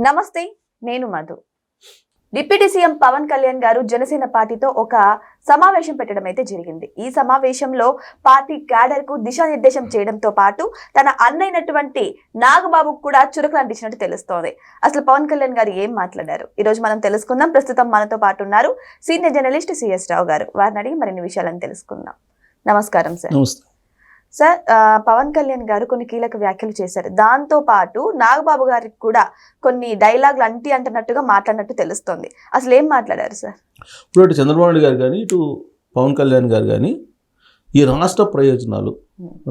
నమస్తే, నేను Madhu. Deputy CM Pawan Kalyan గారు జనసేన పార్టీతో ఒక సమావేశం పెట్టడం అయితే జరిగింది. ఈ సమావేశంలో పార్టీ క్యాడర్ కు దిశానిర్దేశం చేయడంతో పాటు తన అన్నైనటువంటి నాగబాబు కూడా చురుకులు అంటించినట్టు తెలుస్తోంది. అసలు పవన్ కళ్యాణ్ గారు ఏం మాట్లాడారు ఈ రోజు మనం తెలుసుకుందాం. ప్రస్తుతం మనతో పాటు ఉన్నారు సీనియర్ జర్నలిస్ట్ సిఎస్ రావు గారు. వారిని అడిగి మరిన్ని విషయాలను తెలుసుకుందాం. నమస్కారం సార్. సార్, పవన్ కళ్యాణ్ గారు కొన్ని కీలక వ్యాఖ్యలు చేశారు. దాంతో పాటు నాగబాబు గారికి కూడా కొన్ని డైలాగులు అంటున్నట్టుగా మాట్లాడినట్టు తెలుస్తోంది. అసలు ఏం మాట్లాడారు సార్? ఇప్పుడు అటు చంద్రబాబు నాయుడు గారు కానీ ఇటు పవన్ కళ్యాణ్ గారు కానీ ఈ రాష్ట్ర ప్రయోజనాలు,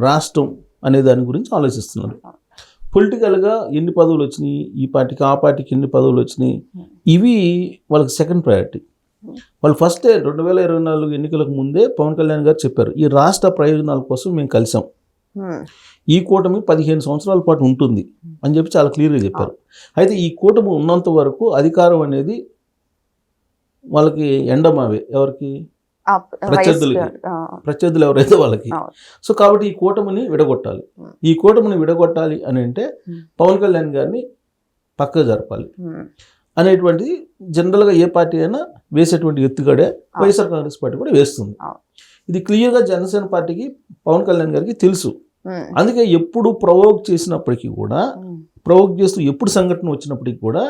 రాష్ట్రం అనే దాని గురించి ఆలోచిస్తున్నారు. పొలిటికల్గా ఎన్ని పదవులు వచ్చినాయి, ఈ పార్టీకి ఆ పార్టీకి ఎన్ని పదవులు వచ్చినాయి, ఇవి వాళ్ళకి సెకండ్ ప్రయారిటీ. వాళ్ళు ఫస్ట్ 2024 ఎన్నికలకు ముందే పవన్ కళ్యాణ్ గారు చెప్పారు, ఈ రాష్ట్ర ప్రయోజనాల కోసం మేము కలిసాం, ఈ కూటమి 15 సంవత్సరాల పాటు ఉంటుంది అని చెప్పి చాలా క్లియర్గా చెప్పారు. అయితే ఈ కూటమి ఉన్నంత వరకు అధికారం అనేది వాళ్ళకి ఎండమావే. ఎవరికి? ప్రత్యర్థులు ఎవరైతే వాళ్ళకి. సో కాబట్టి ఈ కూటమిని విడగొట్టాలి. ఈ కూటమిని విడగొట్టాలి అని అంటే పవన్ కళ్యాణ్ గారిని పక్కకు జరపాలి అనేటువంటిది జనరల్గా ఏ పార్టీ అయినా వేసేటువంటి ఎత్తుగడే వైఎస్ఆర్ కాంగ్రెస్ పార్టీ కూడా వేస్తుంది. ఇది క్లియర్గా జనసేన పార్టీకి పవన్ కళ్యాణ్ గారికి తెలుసు. అందుకే ఎప్పుడు ప్రవోక్ చేసినప్పటికీ కూడా, ప్రవోక్ చేస్తూ ఎప్పుడు సంఘటన వచ్చినప్పటికీ కూడా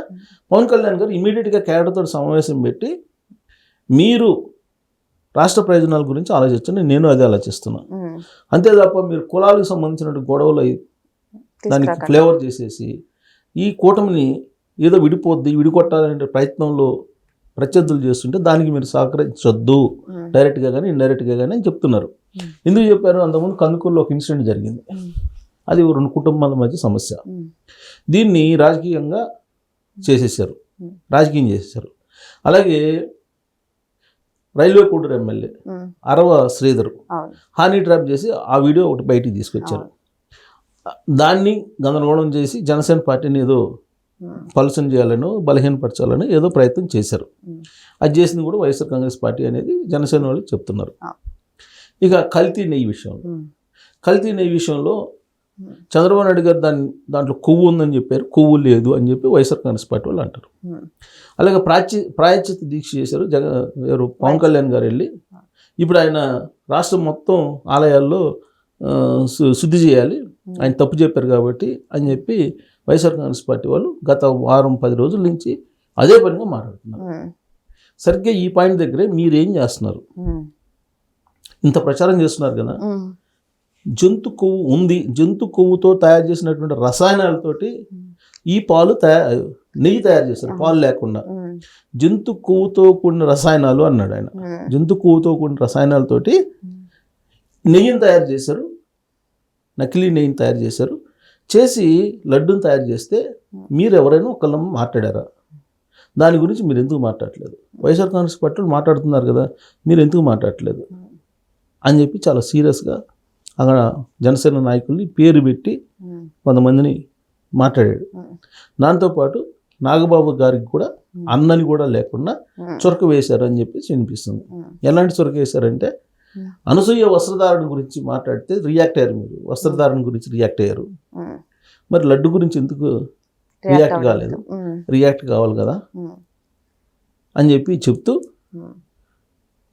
పవన్ కళ్యాణ్ గారు ఇమీడియట్గా క్యాడర్తో సమావేశం పెట్టి మీరు రాష్ట్ర ప్రయోజనాల గురించి ఆలోచించండి, నేను అదే ఆలోచిస్తున్నాను, అంతే తప్ప మీరు కులాలకు సంబంధించిన గొడవలు దానికి ఫ్లేవర్ చేసేసి ఈ కూటమిని ఏదో విడికొట్టాలనే ప్రయత్నంలో ప్రత్యర్థులు చేస్తుంటే దానికి మీరు సహకరించొద్దు, డైరెక్ట్గా కానీ ఇండైరెక్ట్గా కానీ అని చెప్తున్నారు. ఎందుకు చెప్పారు? అంతకుముందు కందుకూరులో ఒక ఇన్సిడెంట్ జరిగింది. అది 2 కుటుంబాల మధ్య సమస్య. దీన్ని రాజకీయంగా రాజకీయం చేసేసారు. అలాగే రైల్వే కోడూరు ఎమ్మెల్యే అరవ శ్రీధర్ హానీ ట్రాప్ చేసి ఆ వీడియో ఒకటి బయటికి తీసుకొచ్చారు. దాన్ని గందరగోళం చేసి జనసేన పార్టీని ఏదో పలుసన చేయాలను, బలహీనపరచాలని ఏదో ప్రయత్నం చేశారు. అది చేసింది కూడా వైఎస్ఆర్ కాంగ్రెస్ పార్టీ అనేది జనసేన వాళ్ళు చెప్తున్నారు. ఇక కల్తీ నెయ్యి విషయంలో చంద్రబాబు నాయుడు గారు దాంట్లో కొవ్వు ఉందని చెప్పారు, కొవ్వు లేదు అని చెప్పి వైఎస్ఆర్ కాంగ్రెస్ పార్టీ వాళ్ళు అంటారు. అలాగే ప్రాయశ్చిత్త దీక్ష చేశారు ఎవరు? పవన్ కళ్యాణ్ గారు వెళ్ళి ఇప్పుడు ఆయన రాష్ట్రం మొత్తం ఆలయాల్లో శుద్ధి చేయాలి, ఆయన తప్పు చెప్పారు కాబట్టి అని చెప్పి వైఎస్ఆర్ కాంగ్రెస్ పార్టీ వాళ్ళు గత వారం 10 రోజుల నుంచి అదే పనిగా మాట్లాడుతున్నారు. సరిగ్గా ఈ పాయింట్ దగ్గరే మీరేం చేస్తున్నారు? ఇంత ప్రచారం చేస్తున్నారు కదా, జంతు కొవ్వు ఉంది, జంతు కొవ్వుతో తయారు చేసినటువంటి రసాయనాలతోటి ఈ పాలు నెయ్యి తయారు చేస్తారు, పాలు లేకుండా. జంతు కొవ్వుతో కూడిన రసాయనాలు అన్నాడు ఆయన. జంతు కొవ్వుతో కూడిన రసాయనాలతోటి నెయ్యిని తయారు చేశారు, నకిలీ నెయ్యిని తయారు చేసి లడ్డూని తయారు చేస్తే మీరు ఎవరైనా ఒకళ్ళ మాట్లాడారా? దాని గురించి మీరు ఎందుకు మాట్లాడలేదు? వైఎస్ఆర్ కాంగ్రెస్ పార్టీలు మాట్లాడుతున్నారు కదా, మీరు ఎందుకు మాట్లాడలేదు అని చెప్పి చాలా సీరియస్గా అక్కడ జనసేన నాయకుల్ని పేరు పెట్టి కొంతమందిని మాట్లాడాడు. దాంతోపాటు నాగబాబు గారికి కూడా అన్నని కూడా లేకుండా చొరక వేశారు అని చెప్పేసి వినిపిస్తుంది. ఎలాంటి చొరక వేశారంటే, అనసూయ వస్త్రధారణ గురించి మాట్లాడితే రియాక్ట్ అయ్యారు, మీరు వస్త్రధారణ గురించి రియాక్ట్ అయ్యారు, మరి లడ్డు గురించి ఎందుకు రియాక్ట్ కాలేదు? రియాక్ట్ కావాలి కదా అని చెప్పి చెప్తూ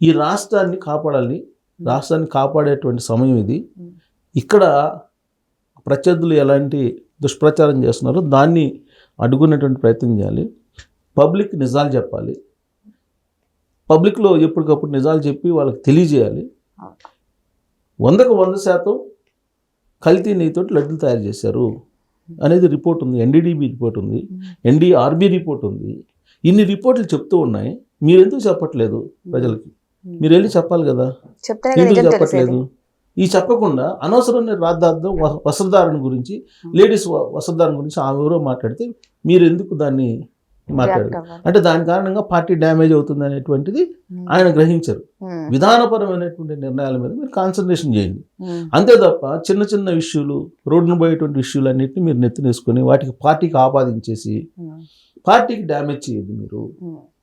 ఈ రాష్ట్రాన్ని కాపాడాలి, రాష్ట్రాన్ని కాపాడేటువంటి సమయం ఇది. ఇక్కడ ప్రత్యర్థులు ఎలాంటి దుష్ప్రచారం చేస్తున్నారో దాన్ని అడ్డుకునేటువంటి ప్రయత్నం చేయాలి, పబ్లిక్ నిజాలు చెప్పాలి, పబ్లిక్లో ఎప్పటికప్పుడు నిజాలు చెప్పి వాళ్ళకి తెలియజేయాలి. 100కు 100% కల్తీ నెయ్యితో లడ్డూలు తయారు చేశారు అనేది రిపోర్ట్ ఉంది, ఎన్డీడీబీ రిపోర్ట్ ఉంది, ఎన్డీఆర్బీ రిపోర్ట్ ఉంది. ఇన్ని రిపోర్ట్లు చెప్తూ ఉన్నాయి, మీరు ఎందుకు చెప్పట్లేదు ప్రజలకి? మీరు వెళ్ళి చెప్పాలి కదా, ఎందుకు చెప్పట్లేదు? ఈ చెప్పకుండా అనవసరమైన రాద్ధార్థం వస్త్రధారణ గురించి, లేడీస్ వస్త్రధారణ గురించి ఆమె ఎవరో మాట్లాడితే మీరు ఎందుకు దాన్ని మాట్లాడారు? అంటే దాని కారణంగా పార్టీ డ్యామేజ్ అవుతుంది అనేటువంటిది ఆయన గ్రహించారు. విధానపరమైనటువంటి నిర్ణయాల మీద మీరు కాన్సన్ట్రేషన్ చేయండి, అంతే తప్ప చిన్న చిన్న ఇష్యూలు, రోడ్డును పోయేటువంటి ఇష్యూలు అన్నింటినీ మీరు నెత్తినేసుకొని వాటికి పార్టీకి ఆపాదించేసి పార్టీకి డ్యామేజ్ చేయద్దు. మీరు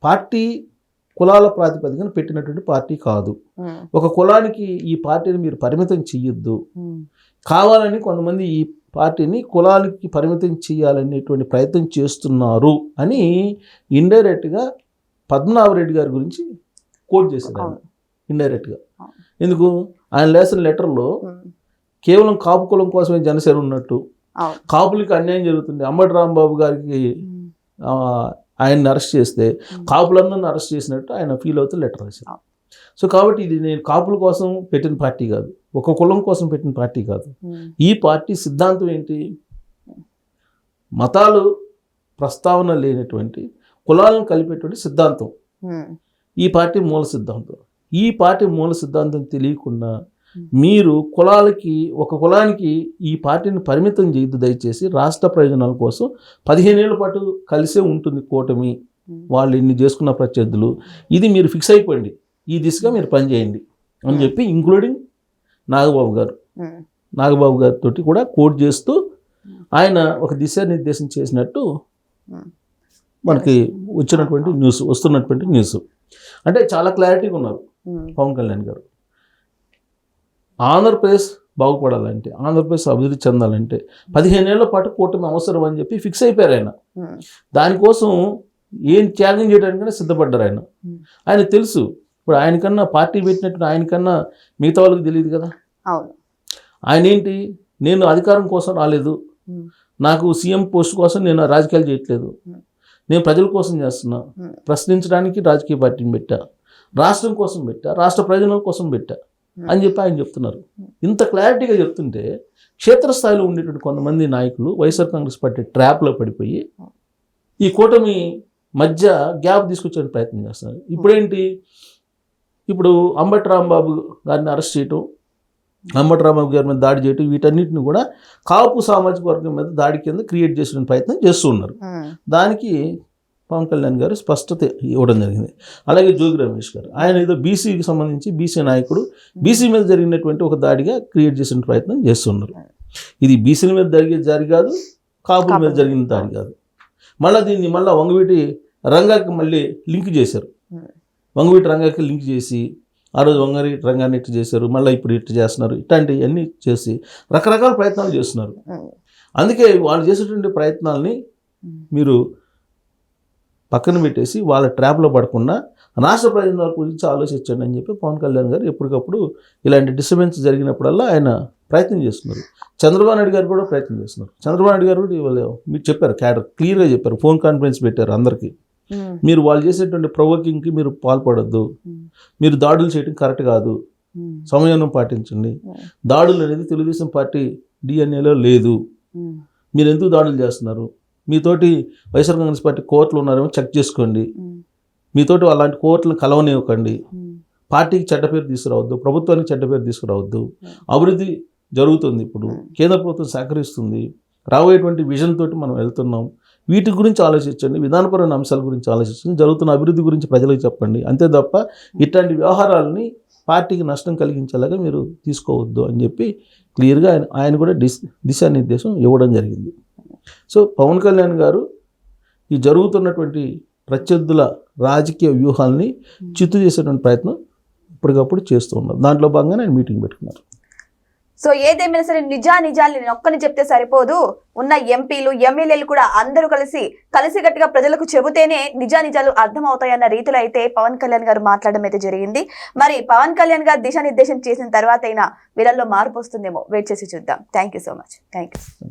పార్టీ కులాల ప్రాతిపదికన పెట్టినటువంటి పార్టీ కాదు. ఒక కులానికి ఈ పార్టీని మీరు పరిమితం చెయ్యొద్దు. కావాలని కొంతమంది ఈ పార్టీని కులాలకి పరిమితం చేయాలనేటువంటి ప్రయత్నం చేస్తున్నారు అని ఇండైరెక్ట్గా పద్మనాభరెడ్డి గారి గురించి కోట్ చేశారు ఆయన ఇండైరెక్ట్గా. ఎందుకు? ఆయన రాసిన లెటర్లో కేవలం కాపు కులం కోసమే జనసేన ఉన్నట్టు, కాపులకి అన్యాయం జరుగుతుంది, అంబటి రాంబాబు గారికి ఆయన్ని అరెస్ట్ చేస్తే కాపులందరిని అరెస్ట్ చేసినట్టు ఆయన ఫీల్ అవుతూ లెటర్ రాశారు. సో కాబట్టి ఇది నేను కాపుల కోసం పెట్టిన పార్టీ కాదు, ఒక కులం కోసం పెట్టిన పార్టీ కాదు. ఈ పార్టీ సిద్ధాంతం ఏంటి? మతాలు ప్రస్తావన లేనటువంటి కులాలను కలిపేటువంటి సిద్ధాంతం ఈ పార్టీ మూల సిద్ధాంతం. ఈ పార్టీ మూల సిద్ధాంతం తెలియకుండా మీరు కులాలకి, ఒక కులానికి ఈ పార్టీని పరిమితం చేయొద్దు దయచేసి. రాష్ట్ర ప్రయోజనాల కోసం 15 ఏళ్ల పాటు కలిసే ఉంటుంది కూటమి, వాళ్ళు ఇన్ని చేసుకున్న ప్రత్యర్థులు, ఇది మీరు ఫిక్స్ అయిపోయింది, ఈ దిశగా మీరు పనిచేయండి అని చెప్పి ఇంక్లూడింగ్ నాగబాబు గారితో కూడా కోట్ చేస్తూ ఆయన ఒక దిశానిర్దేశం చేసినట్టు మనకి వస్తున్నటువంటి న్యూస్. అంటే చాలా క్లారిటీగా ఉన్నారు పవన్ కళ్యాణ్ గారు. ఆంధ్రప్రదేశ్ బాగుపడాలంటే, ఆంధ్రప్రదేశ్ అభివృద్ధి చెందాలంటే 15 ఏళ్ల పాటు కూటమి అవసరం అని చెప్పి ఫిక్స్ అయిపోయారు ఆయన. దానికోసం ఏం త్యాగం చేయడానికైనా సిద్ధపడ్డారు ఆయన. ఆయన తెలుసు, ఇప్పుడు ఆయనకన్నా పార్టీ పెట్టినట్టు ఆయనకన్నా మిగతా వాళ్ళకి తెలియదు కదా. ఆయన ఏంటి, నేను అధికారం కోసం రాలేదు, నాకు సీఎం పోస్ట్ కోసం నేను రాజకీయాలు చేయట్లేదు, నేను ప్రజల కోసం చేస్తున్నా, ప్రశ్నించడానికి రాజకీయ పార్టీని పెట్టా, రాష్ట్రం కోసం పెట్టా, రాష్ట్ర ప్రయోజనాల కోసం పెట్టా అని చెప్పి ఆయన చెప్తున్నారు. ఇంత క్లారిటీగా చెప్తుంటే క్షేత్రస్థాయిలో ఉండేటువంటి కొంతమంది నాయకులు వైఎస్ఆర్ కాంగ్రెస్ పార్టీ ట్రాప్లో పడిపోయి ఈ కూటమి మధ్య గ్యాప్ తీసుకొచ్చే ప్రయత్నం చేస్తున్నారు. ఇప్పుడేంటి, ఇప్పుడు అంబటి రాంబాబు గారిని అరెస్ట్ చేయటం, అంబటి రాంబాబు గారి మీద దాడి చేయటం, వీటన్నిటిని కూడా కాపు సామాజిక వర్గం మీద దాడి కింద క్రియేట్ చేసిన ప్రయత్నం చేస్తూ ఉన్నారు. దానికి పవన్ కళ్యాణ్ గారు స్పష్టత ఇవ్వడం జరిగింది. అలాగే జోగి రమేష్ గారు, ఆయన ఏదో బీసీకి సంబంధించి బీసీ నాయకుడు బీసీ మీద జరిగినటువంటి ఒక దాడిగా క్రియేట్ చేసిన ప్రయత్నం చేస్తున్నారు. ఇది బీసీల మీద జరిగే దాడి కాదు, కాపుల మీద జరిగిన దాడి కాదు. మళ్ళీ దీన్ని వంగవీటి రంగాకి మళ్ళీ లింక్ చేశారు. వంగవీటి రంగాకి లింక్ చేసి ఆ రోజు వంగవీటి రంగాన్ని ఇట్టు చేశారు, మళ్ళీ ఇప్పుడు ఇట్టు చేస్తున్నారు. ఇట్లాంటివన్నీ చేసి రకరకాల ప్రయత్నాలు చేస్తున్నారు. అందుకే వాళ్ళు చేసేటువంటి ప్రయత్నాలని మీరు పక్కన పెట్టేసి వాళ్ళ ట్రాప్లో పడకుండా రాష్ట్ర ప్రయోజనాల గురించి ఆలోచించండి అని చెప్పి పవన్ కళ్యాణ్ గారు ఎప్పటికప్పుడు ఇలాంటి డిస్టర్బెన్స్ జరిగినప్పుడల్లా ఆయన ప్రయత్నం చేస్తున్నారు. చంద్రబాబు నాయుడు గారు కూడా ప్రయత్నం చేస్తున్నారు. చంద్రబాబు నాయుడు గారు కూడా మీరు చెప్పారు, క్లియర్గా చెప్పారు, ఫోన్ కాన్ఫరెన్స్ పెట్టారు అందరికీ. మీరు వాళ్ళు చేసేటువంటి ప్రొవోకింగ్కి మీరు పాల్పడద్దు, మీరు దాడులు చేయడం కరెక్ట్ కాదు, సమయం పాటించండి, దాడులు అనేది తెలుగుదేశం పార్టీ డిఎన్ఏలో లేదు, మీరు ఎందుకు దాడులు చేస్తున్నారు, మీతోటి వైఎస్ఆర్ కాంగ్రెస్ పార్టీ కోర్టులు ఉన్నారేమో చెక్ చేసుకోండి, మీతోటి అలాంటి కోర్టులను కలవనివ్వకండి, పార్టీకి చెడ్డ పేరు తీసుకురావద్దు, ప్రభుత్వానికి చెడ్డ పేరు తీసుకురావద్దు, అభివృద్ధి జరుగుతుంది, ఇప్పుడు కేంద్ర ప్రభుత్వం సహకరిస్తుంది, రాబోయేటువంటి విజన్ తోటి మనం వెళ్తున్నాం, వీటి గురించి ఆలోచించండి, విధానపరమైన అంశాల గురించి ఆలోచించండి, జరుగుతున్న అభివృద్ధి గురించి ప్రజలకు చెప్పండి, అంతే తప్ప ఇట్లాంటి వ్యవహారాలని పార్టీకి నష్టం కలిగించేలాగా మీరు తీసుకోవద్దు అని చెప్పి క్లియర్గా ఆయన కూడా దిశానిర్దేశం ఇవ్వడం జరిగింది. సో పవన్ కళ్యాణ్ గారు ఈ జరుగుతున్నటువంటి ప్రత్యర్థుల రాజకీయ వ్యూహాల్ని చిత్తు చేసేటువంటి ప్రయత్నం ఇప్పటికప్పుడు చేస్తూ ఉన్నారు. దాంట్లో భాగంగా ఆయన మీటింగ్ పెట్టుకున్నారు. సో ఏదేమైనా సరే నిజాలు నేను ఒక్కని చెప్తే సరిపోదు, ఉన్న ఎంపీలు ఎమ్మెల్యేలు కూడా అందరూ కలిసికట్టుగా ప్రజలకు చెబితేనే నిజాలు అర్థమవుతాయన్న రీతిలో అయితే పవన్ కళ్యాణ్ గారు మాట్లాడడం అయితే జరిగింది. మరి పవన్ కళ్యాణ్ గారు దిశానిర్దేశం చేసిన తర్వాత అయినా వీళ్ళల్లో మార్పు వస్తుందేమో, వెయిట్ చేసి చూద్దాం. Thank you so much. Thank you.